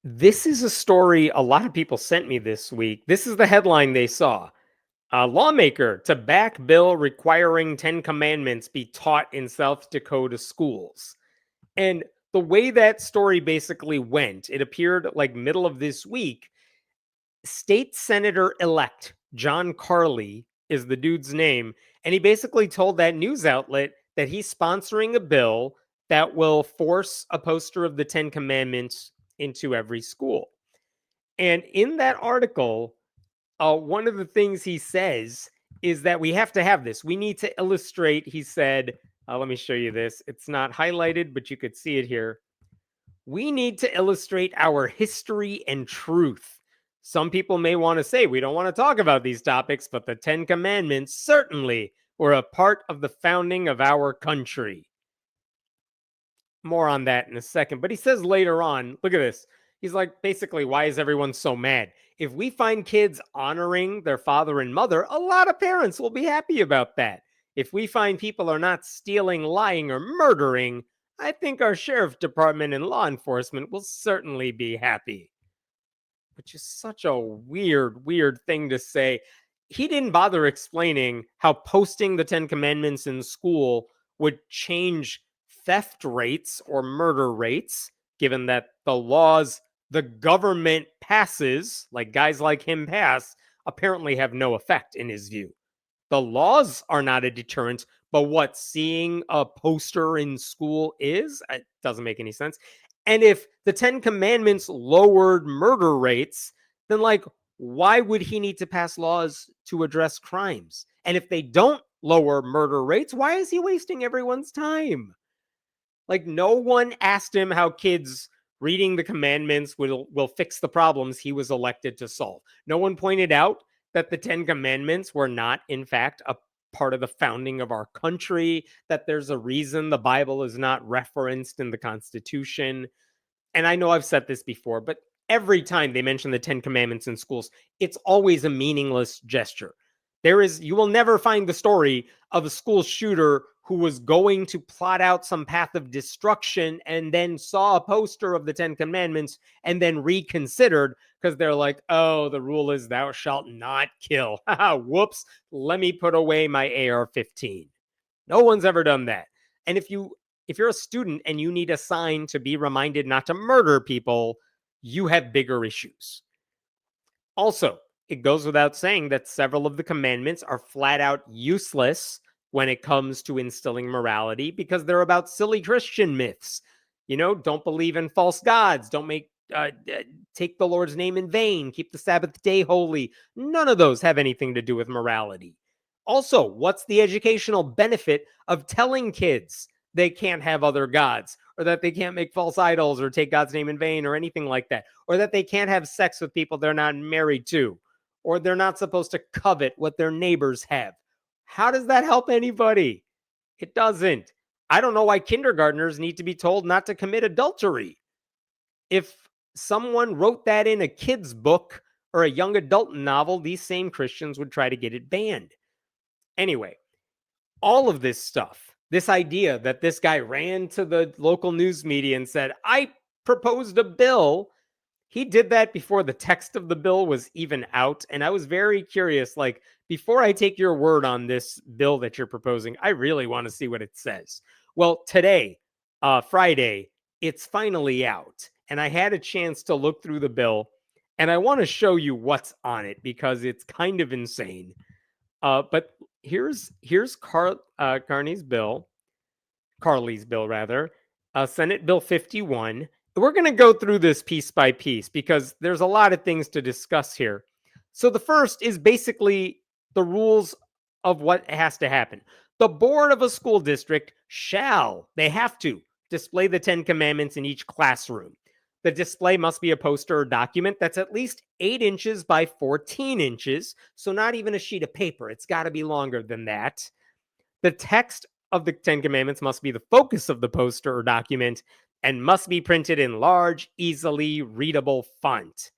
This is a story a lot of people sent me this week. This is the headline they saw. A lawmaker to back bill requiring 10 commandments be taught in South Dakota schools. And the way that story basically went, it appeared like middle of this week. State Senator elect John Carley is the dude's name. And he basically told that news outlet that he's sponsoring a bill that will force a poster of the 10 commandments into every school. And in that article, one of the things he says is that we have to have this. We need to illustrate, he said, let me show you this. It's not highlighted, but you could see it here. We need to illustrate our history and truth. Some people may want to say we don't want to talk about these topics, but the 10 Commandments certainly were a part of the founding of our country. More on that in a second. But he says later on, look at this. He's like, basically, why is everyone so mad? If we find kids honoring their father and mother, a lot of parents will be happy about that. If we find people are not stealing, lying, or murdering, I think our sheriff department and law enforcement will certainly be happy. Which is such a weird thing to say. He didn't bother explaining how posting the 10 Commandments in school would change theft rates or murder rates, given that the laws the government passes, like guys like him pass, apparently have no effect in his view. The laws are not a deterrent, but what seeing a poster in school is, it doesn't make any sense. And if the 10 Commandments lowered murder rates, then why would he need to pass laws to address crimes? And if they don't lower murder rates, why is he wasting everyone's time? No one asked him how kids reading the commandments will fix the problems he was elected to solve. No one pointed out that the 10 Commandments were not, in fact, a part of the founding of our country, that there's a reason the Bible is not referenced in the Constitution. And I know I've said this before, but every time they mention the 10 Commandments in schools, it's always a meaningless gesture. You will never find the story of a school shooter who was going to plot out some path of destruction and then saw a poster of the 10 Commandments and then reconsidered because they're like, oh, the rule is thou shalt not kill. Whoops, let me put away my AR-15. No one's ever done that. And if you're a student and you need a sign to be reminded not to murder people, you have bigger issues. Also, it goes without saying that several of the commandments are flat out useless when it comes to instilling morality because they're about silly Christian myths. Don't believe in false gods, don't take the Lord's name in vain, keep the Sabbath day holy. None of those have anything to do with morality. Also, what's the educational benefit of telling kids they can't have other gods, or that they can't make false idols or take God's name in vain or anything like that, or that they can't have sex with people they're not married to, or they're not supposed to covet what their neighbors have? How does that help anybody? It doesn't. I don't know why kindergartners need to be told not to commit adultery. If someone wrote that in a kid's book or a young adult novel, these same Christians would try to get it banned. Anyway, all of this stuff, this idea that this guy ran to the local news media and said, I proposed a bill. He did that before the text of the bill was even out. And I was very curious, before I take your word on this bill that you're proposing, I really want to see what it says. Well, today, Friday, it's finally out. And I had a chance to look through the bill. And I want to show you what's on it because it's kind of insane. But here's Carney's bill, Carly's bill rather, Senate Bill 51. We're going to go through this piece by piece because there's a lot of things to discuss here. So the first is basically the rules of what has to happen. The board of a school district they have to display the 10 Commandments in each classroom. The display must be a poster or document that's at least 8 inches by 14 inches, so not even a sheet of paper. It's got to be longer than that. The text of the 10 Commandments must be the focus of the poster or document and must be printed in large, easily readable font.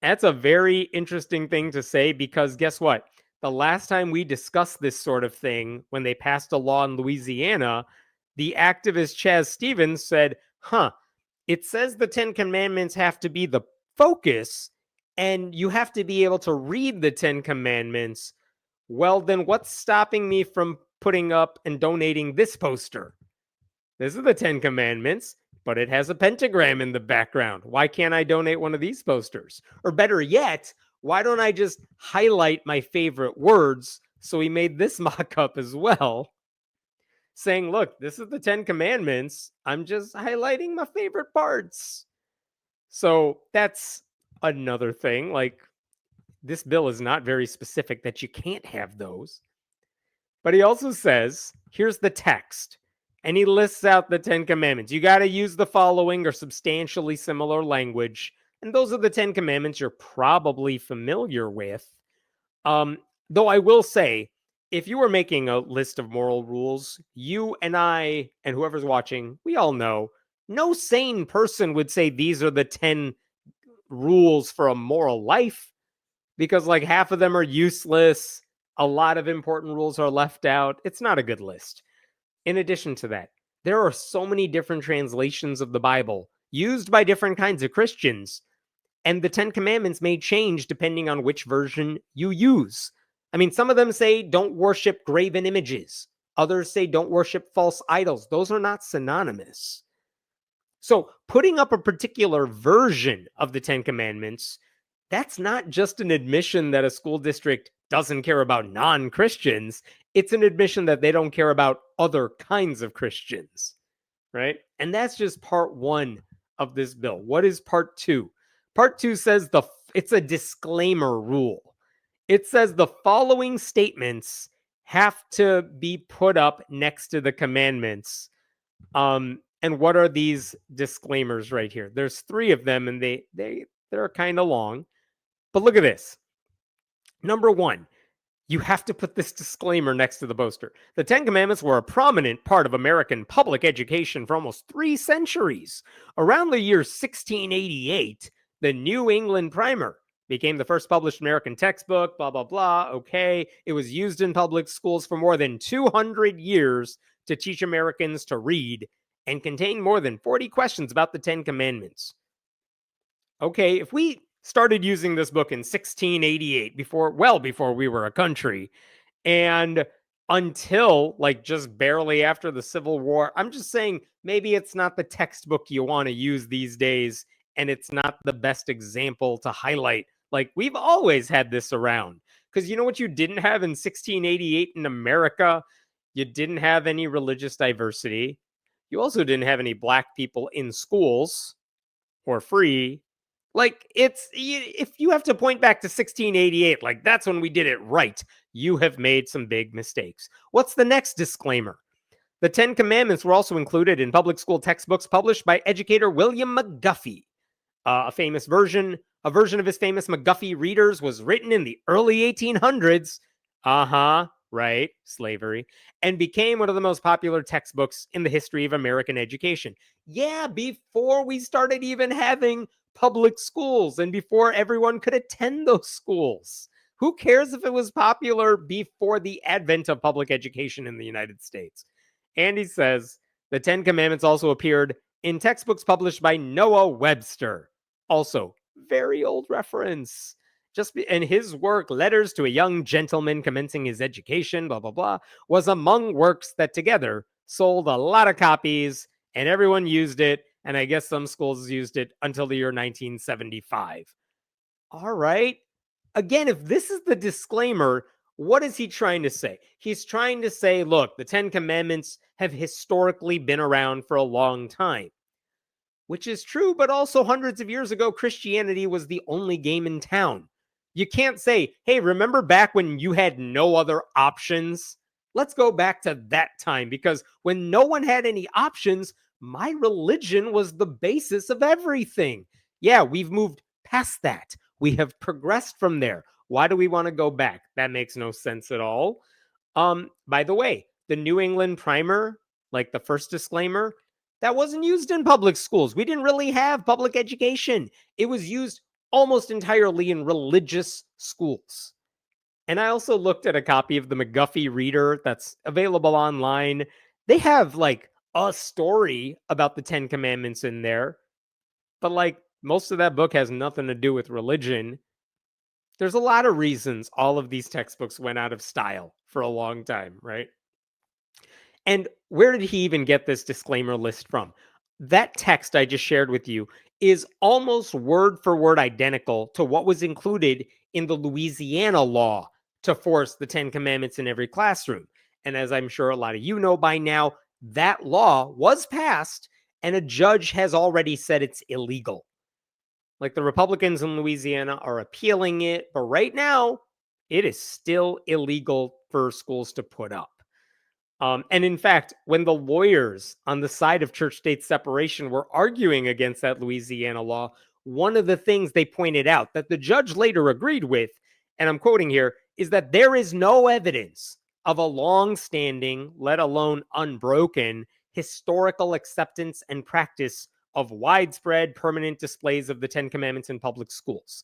That's a very interesting thing to say because guess what? The last time we discussed this sort of thing, when they passed a law in Louisiana, the activist Chaz Stevens said, It says the 10 commandments have to be the focus, and you have to be able to read the 10 commandments. Well, then what's stopping me from putting up and donating this poster? This is the 10 commandments, but it has a pentagram in the background. Why can't I donate one of these posters? Or better yet, why don't I just highlight my favorite words? So he made this mock up as well, saying, look, this is the 10 commandments. I'm just highlighting my favorite parts. So that's another thing. Like, this bill is not very specific that you can't have those. But he also says, here's the text. And he lists out the 10 commandments. You got to use the following or substantially similar language. And those are the 10 commandments you're probably familiar with. Though I will say, if you were making a list of moral rules, you and I and whoever's watching, we all know no sane person would say these are the 10 rules for a moral life, because like half of them are useless. A lot of important rules are left out. It's not a good list. In addition to that, there are so many different translations of the Bible used by different kinds of Christians, and the 10 commandments may change depending on which version you use. I mean, some of them say don't worship graven images. Others say don't worship false idols. Those are not synonymous. So putting up a particular version of the 10 commandments, that's not just an admission that a school district doesn't care about non-Christians. It's an admission that they don't care about other kinds of Christians, right? And that's just part one of this bill. What is part two? Part two says it's a disclaimer rule. It says the following statements have to be put up next to the commandments. And what are these disclaimers right here? There's three of them, and they're kind of long. But look at this. Number one, you have to put this disclaimer next to the poster. The 10 Commandments were a prominent part of American public education for almost 3 centuries. Around the year 1688, the New England Primer became the first published American textbook, blah, blah, blah. Okay. It was used in public schools for more than 200 years to teach Americans to read and contained more than 40 questions about the 10 Commandments. Okay, if we started using this book in 1688, before we were a country, and until like just barely after the Civil War, I'm just saying maybe it's not the textbook you want to use these days, and it's not the best example to highlight. Like, we've always had this around. Because you know what you didn't have in 1688 in America? You didn't have any religious diversity. You also didn't have any black people in schools or free. Like, if you have to point back to 1688, like that's when we did it right, you have made some big mistakes. What's the next disclaimer? The 10 Commandments were also included in public school textbooks published by educator William McGuffey. A version of his famous McGuffey Readers was written in the early 1800s. Right, slavery, and became one of the most popular textbooks in the history of American education. Yeah, before we started even having public schools and before everyone could attend those schools. Who cares if it was popular before the advent of public education in the United States? And he says the 10 Commandments also appeared in textbooks published by Noah Webster. Also, very old reference. And his work, Letters to a Young Gentleman Commencing His Education, blah, blah, blah, was among works that together sold a lot of copies, and everyone used it, and I guess some schools used it until the year 1975. All right. Again, if this is the disclaimer, what is he trying to say? He's trying to say, look, the 10 Commandments have historically been around for a long time. Which is true, but also hundreds of years ago, Christianity was the only game in town. You can't say, hey, remember back when you had no other options? Let's go back to that time, because when no one had any options, my religion was the basis of everything. Yeah, we've moved past that. We have progressed from there. Why do we want to go back? That makes no sense at all. By the way, the New England Primer, like the first disclaimer, that wasn't used in public schools. We didn't really have public education. It was used almost entirely in religious schools. And I also looked at a copy of the McGuffey Reader that's available online. They have like a story about the 10 Commandments in there. but like most of that book has nothing to do with religion. There's a lot of reasons all of these textbooks went out of style for a long time, right? And where did he even get this disclaimer list from? That text I just shared with you is almost word for word identical to what was included in the Louisiana law to force the 10 Commandments in every classroom. And as I'm sure a lot of you know by now, that law was passed and a judge has already said it's illegal. Like the Republicans in Louisiana are appealing it, but right now it is still illegal for schools to put up. And in fact, when the lawyers on the side of church state separation were arguing against that Louisiana law, one of the things they pointed out that the judge later agreed with, and I'm quoting here, is that there is no evidence of a long standing, let alone unbroken, historical acceptance and practice of widespread permanent displays of the 10 Commandments in public schools.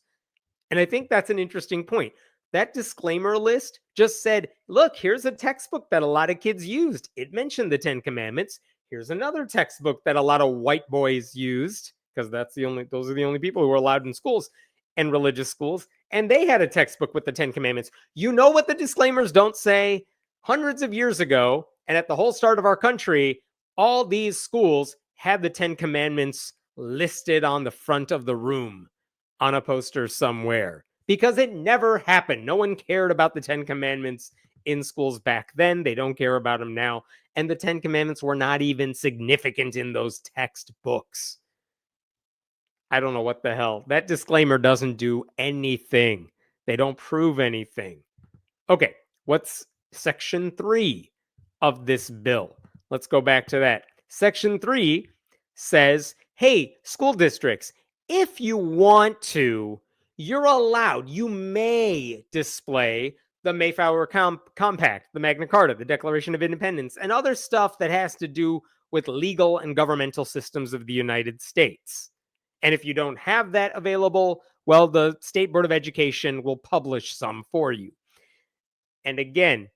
And I think that's an interesting point. That disclaimer list just said, look, here's a textbook that a lot of kids used. It mentioned the 10 Commandments. Here's another textbook that a lot of white boys used, because those are the only people who were allowed in schools and religious schools. And they had a textbook with the 10 Commandments. You know what the disclaimers don't say? Hundreds of years ago, and at the whole start of our country, all these schools had the 10 Commandments listed on the front of the room on a poster somewhere, because it never happened. No one cared about the 10 Commandments in schools back then. They don't care about them now. And the 10 Commandments were not even significant in those textbooks. I don't know what the hell. That disclaimer doesn't do anything. They don't prove anything. Okay, what's Section 3 of this bill? Let's go back to that. Section 3 says, hey, school districts, if you want to, you're allowed, you may display the Mayflower Compact, the Magna Carta, the Declaration of Independence, and other stuff that has to do with legal and governmental systems of the United States. And if you don't have that available, well, the State Board of Education will publish some for you. And again,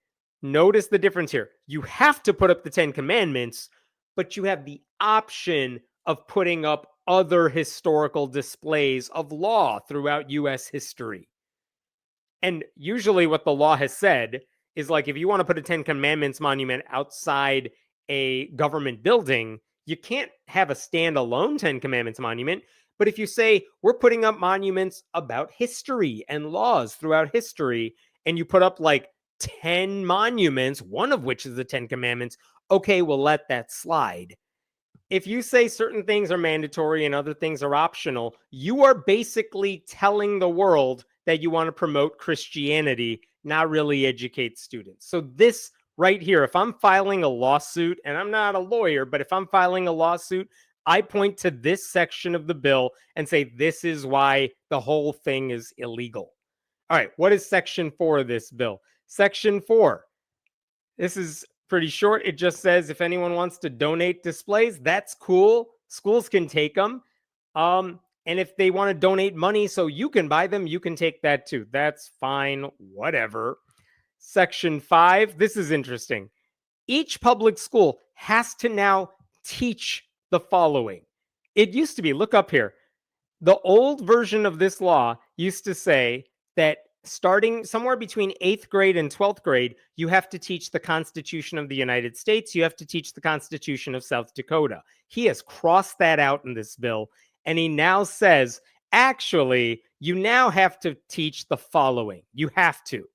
notice the difference here. You have to put up the 10 Commandments, but you have the option of putting up other historical displays of law throughout US history. And usually what the law has said is like, if you want to put a 10 Commandments monument outside a government building, you can't have a standalone 10 Commandments monument. But if you say, we're putting up monuments about history and laws throughout history, and you put up like 10 monuments, one of which is the 10 Commandments, okay, we'll let that slide. If you say certain things are mandatory and other things are optional, you are basically telling the world that you want to promote Christianity, not really educate students. So this right here, if I'm filing a lawsuit, and I'm not a lawyer, but if I'm filing a lawsuit, I point to this section of the bill and say, this is why the whole thing is illegal. All right, what is Section 4 of this bill? Section 4. This is pretty short. It just says if anyone wants to donate displays, that's cool. Schools can take them. And if they want to donate money so you can buy them, you can take that too. That's fine, whatever. Section 5, this is interesting. Each public school has to now teach the following. It used to be, look up here. The old version of this law used to say that starting somewhere between 8th grade and 12th grade, you have to teach the Constitution of the United States. You have to teach the Constitution of South Dakota. He has crossed that out in this bill, and he now says, actually, you now have to teach the following. You have to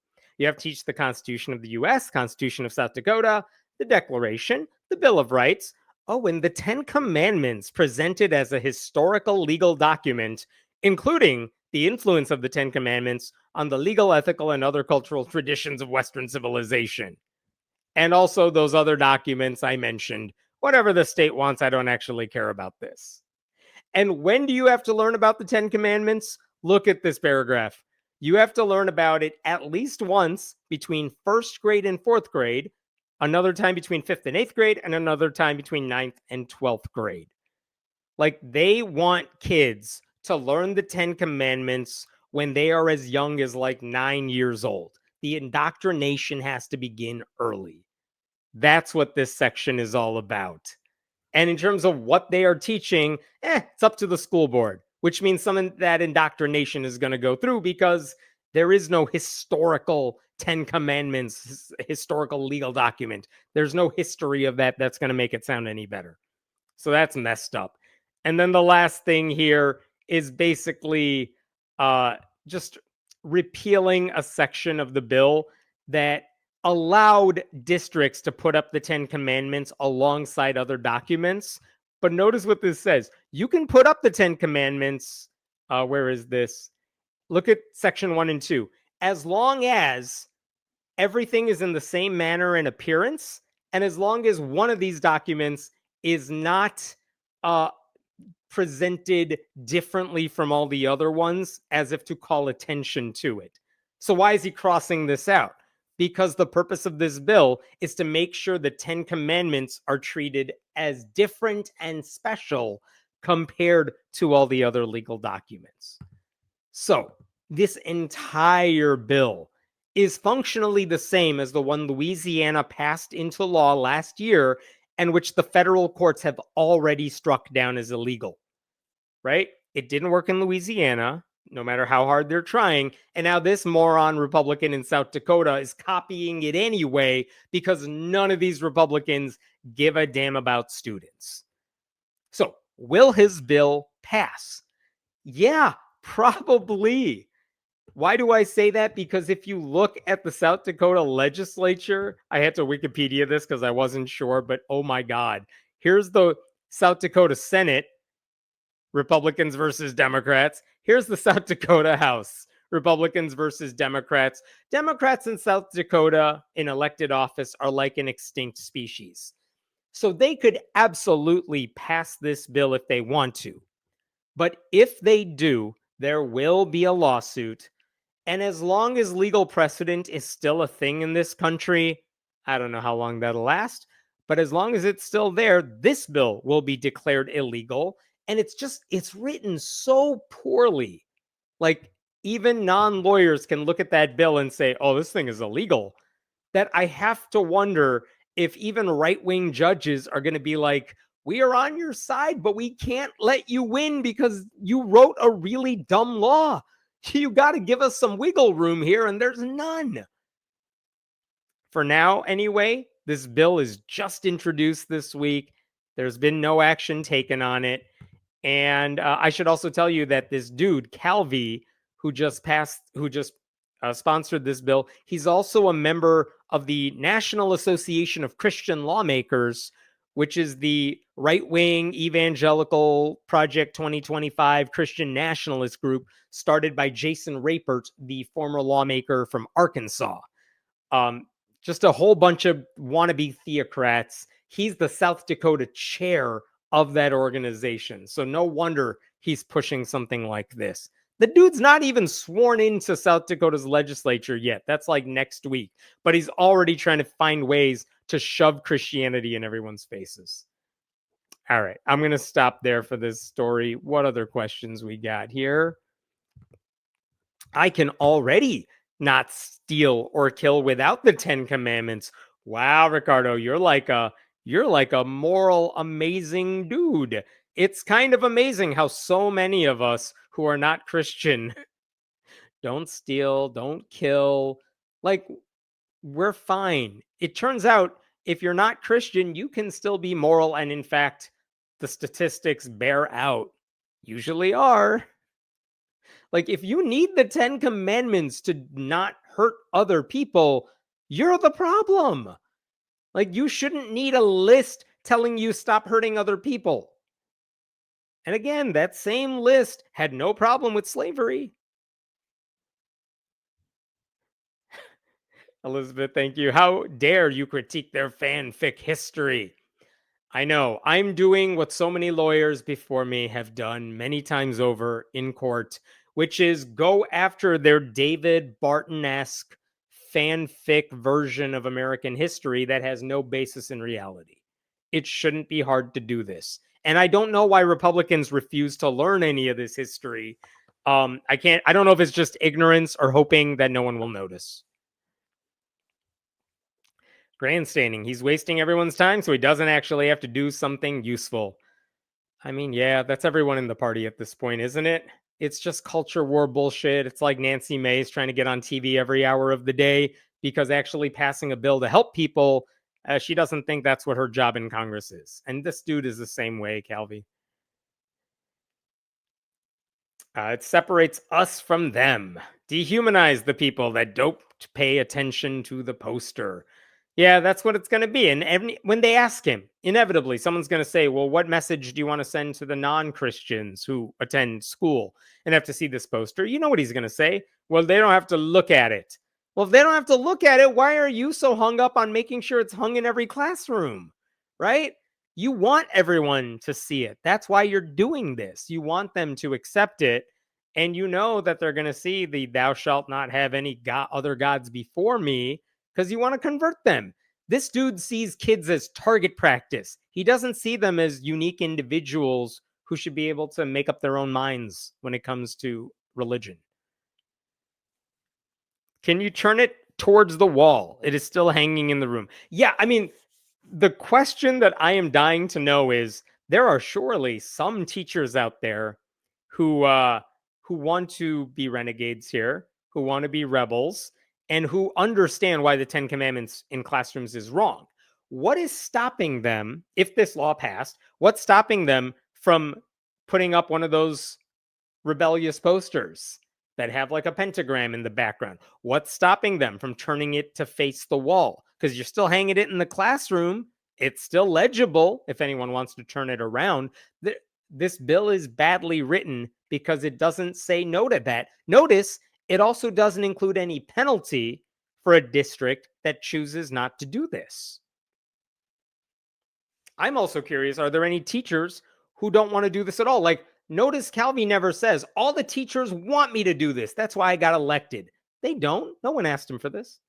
teach the Constitution of the U.S., Constitution of South Dakota, the Declaration, the Bill of Rights, and the 10 Commandments presented as a historical legal document, including the influence of the 10 Commandments on the legal, ethical, and other cultural traditions of Western civilization. And also those other documents I mentioned. Whatever the state wants, I don't actually care about this. And when do you have to learn about the 10 Commandments? Look at this paragraph. You have to learn about it at least once between 1st grade and 4th grade, another time between 5th and 8th grade, and another time between 9th and 12th grade. Like, they want kids to learn the 10 Commandments when they are as young as like 9 years old. The indoctrination has to begin early. That's what this section is all about. And in terms of what they are teaching, it's up to the school board, which means some of that indoctrination is going to go through because there is no historical Ten Commandments, historical legal document. There's no history of that that's going to make it sound any better. So that's messed up. And then the last thing here is basically just repealing a section of the bill that allowed districts to put up the Ten Commandments alongside other documents. But notice what this says. You can put up the Ten Commandments. Where is this? Look at section 1 and 2. As long as everything is in the same manner and appearance, and as long as one of these documents is not presented differently from all the other ones, as if to call attention to it. So why is he crossing this out? Because the purpose of this bill is to make sure the Ten Commandments are treated as different and special compared to all the other legal documents. So this entire bill is functionally the same as the one Louisiana passed into law last year, and which the federal courts have already struck down as illegal, right? It didn't work in Louisiana, no matter how hard they're trying. And now this moron Republican in South Dakota is copying it anyway because none of these Republicans give a damn about students. So, will his bill pass? Yeah, probably. Why do I say that? Because if you look at the South Dakota legislature, I had to Wikipedia this because I wasn't sure, but oh my God. Here's the South Dakota Senate, Republicans versus Democrats. Here's the South Dakota House, Republicans versus Democrats. Democrats in South Dakota in elected office are like an extinct species. So they could absolutely pass this bill if they want to. But if they do, there will be a lawsuit. And as long as legal precedent is still a thing in this country, I don't know how long that'll last, but as long as it's still there, this bill will be declared illegal. And it's written so poorly. Like, even non-lawyers can look at that bill and say, oh, this thing is illegal, that I have to wonder if even right-wing judges are going to be like, we are on your side, but we can't let you win because you wrote a really dumb law. You got to give us some wiggle room here, and there's none. For now, anyway, this bill is just introduced this week. There's been no action taken on it. And I should also tell you that this dude, Calvi, who just sponsored this bill, he's also a member of the National Association of Christian Lawmakers, which is the right-wing evangelical Project 2025 Christian nationalist group started by Jason Rapert, the former lawmaker from Arkansas. Just a whole bunch of wannabe theocrats. He's the South Dakota chair of that organization. So no wonder he's pushing something like this. The dude's not even sworn into South Dakota's legislature yet. That's like next week. But he's already trying to find ways to shove Christianity in everyone's faces. All right, I'm going to stop there for this story. What other questions we got here? I can already not steal or kill without the Ten Commandments. Wow, Ricardo, you're like a moral, amazing dude. It's kind of amazing how so many of us who are not Christian don't steal, don't kill. Like, we're fine. It turns out if you're not Christian, you can still be moral. And in fact, the statistics bear out, usually are. Like, if you need the Ten Commandments to not hurt other people, you're the problem. Like, you shouldn't need a list telling you stop hurting other people. And again, that same list had no problem with slavery. Elizabeth, thank you. How dare you critique their fanfic history? I know. I'm doing what so many lawyers before me have done many times over in court, which is go after their David Barton-esque fanfic version of American history that has no basis in reality. It shouldn't be hard to do this. And I don't know why Republicans refuse to learn any of this history. I don't know if it's just ignorance or hoping that no one will notice. Grandstanding. He's wasting everyone's time so he doesn't actually have to do something useful. I mean, yeah, that's everyone in the party at this point, isn't it? It's just culture war bullshit. It's like Nancy Mace trying to get on TV every hour of the day because actually passing a bill to help people, she doesn't think that's what her job in Congress is. And this dude is the same way, Calvi. It separates us from them. Dehumanize the people that don't pay attention to the poster. Yeah, that's what it's going to be. And when they ask him, inevitably, someone's going to say, well, what message do you want to send to the non Christians who attend school and have to see this poster? You know what he's going to say? Well, they don't have to look at it. Well, if they don't have to look at it, why are you so hung up on making sure it's hung in every classroom? Right? You want everyone to see it. That's why you're doing this. You want them to accept it. And you know that they're going to see the thou shalt not have any other gods before me because you want to convert them. This dude sees kids as target practice. He doesn't see them as unique individuals who should be able to make up their own minds when it comes to religion. Can you turn it towards the wall? It is still hanging in the room. Yeah, I mean, the question that I am dying to know is there are surely some teachers out there who want to be renegades here, who want to be rebels, and who understand why the 10 commandments in classrooms is wrong. What is stopping them, if this law passed, what's stopping them from putting up one of those rebellious posters that have like a pentagram in the background? What's stopping them from turning it to face the wall? Because you're still hanging it in the classroom. It's still legible if anyone wants to turn it around. This bill is badly written because it doesn't say no to that. Notice it also doesn't include any penalty for a district that chooses not to do this. I'm also curious, are there any teachers who don't want to do this at all? Like, notice Calvi never says, all the teachers want me to do this. That's why I got elected. They don't. No one asked him for this.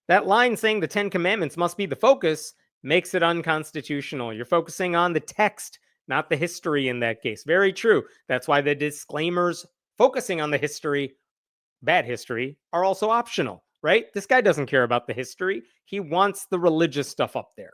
That line saying the 10 commandments must be the focus makes it unconstitutional. You're focusing on the text, not the history in that case. Very true. That's why the disclaimers focusing on the history, bad history, are also optional, right? This guy doesn't care about the history. He wants the religious stuff up there.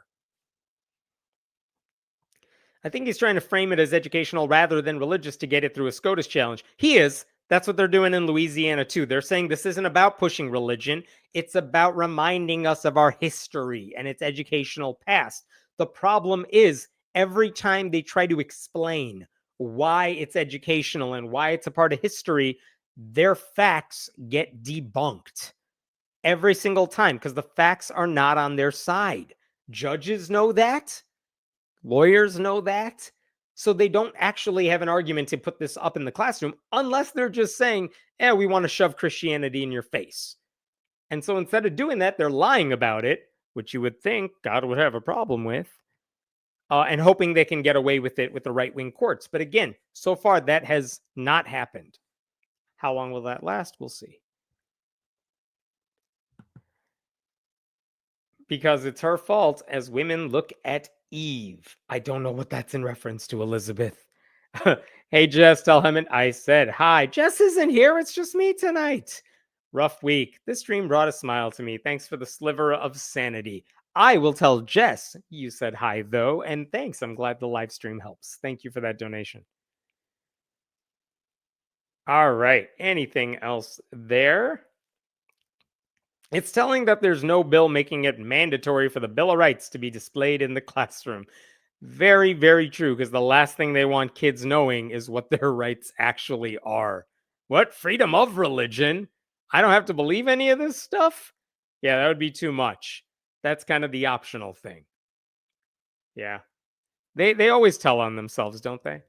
I think he's trying to frame it as educational rather than religious to get it through a SCOTUS challenge. He is. That's what they're doing in Louisiana, too. They're saying this isn't about pushing religion. It's about reminding us of our history and its educational past. The problem is every time they try to explain why it's educational and why it's a part of history, their facts get debunked every single time because the facts are not on their side. Judges know that. Lawyers know that. So they don't actually have an argument to put this up in the classroom unless they're just saying, we want to shove Christianity in your face. And so instead of doing that, they're lying about it, which you would think God would have a problem with, and hoping they can get away with it with the right-wing courts. But again, so far that has not happened. How long will that last? We'll see. Because it's her fault as women look at Eve. I don't know what that's in reference to, Elizabeth. Hey, Jess, tell him I said hi. Jess isn't here. It's just me tonight. Rough week. This stream brought a smile to me. Thanks for the sliver of sanity. I will tell Jess you said hi, though, and thanks. I'm glad the live stream helps. Thank you for that donation. All right. Anything else there? It's telling that there's no bill making it mandatory for the Bill of Rights to be displayed in the classroom. Very, very true, because the last thing they want kids knowing is what their rights actually are. What? Freedom of religion? I don't have to believe any of this stuff? Yeah, that would be too much. That's kind of the optional thing. Yeah. They always tell on themselves, don't they?